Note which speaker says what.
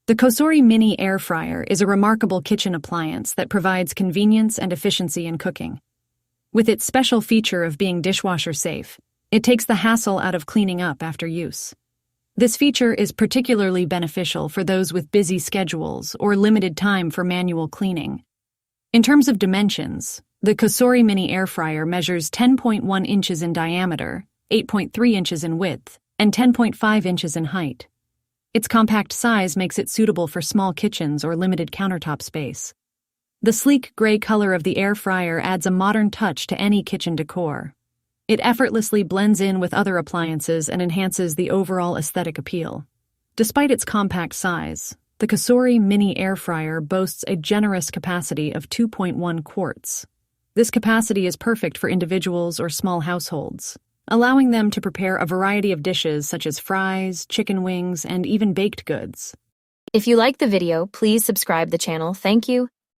Speaker 1: The Cosori Mini Air Fryer is a remarkable kitchen appliance that provides convenience and efficiency in cooking. With its special feature of being dishwasher safe, it takes the hassle out of cleaning up after use. This feature is particularly beneficial for those with busy schedules or limited time for manual cleaning. In terms of dimensions, the Cosori Mini Air Fryer measures 10.1 inches in diameter, 8.3 inches in width, and 10.5 inches in height. Its compact size makes it suitable for small kitchens or limited countertop space. The sleek gray color of the air fryer adds a modern touch to any kitchen decor. It effortlessly blends in with other appliances and enhances the overall aesthetic appeal. Despite its compact size, the Cosori Mini Air Fryer boasts a generous capacity of 2.1 quarts. This capacity is perfect for individuals or small households, allowing them to prepare a variety of dishes such as fries, chicken wings, and even baked goods.
Speaker 2: If you like the video, please subscribe the channel. Thank you.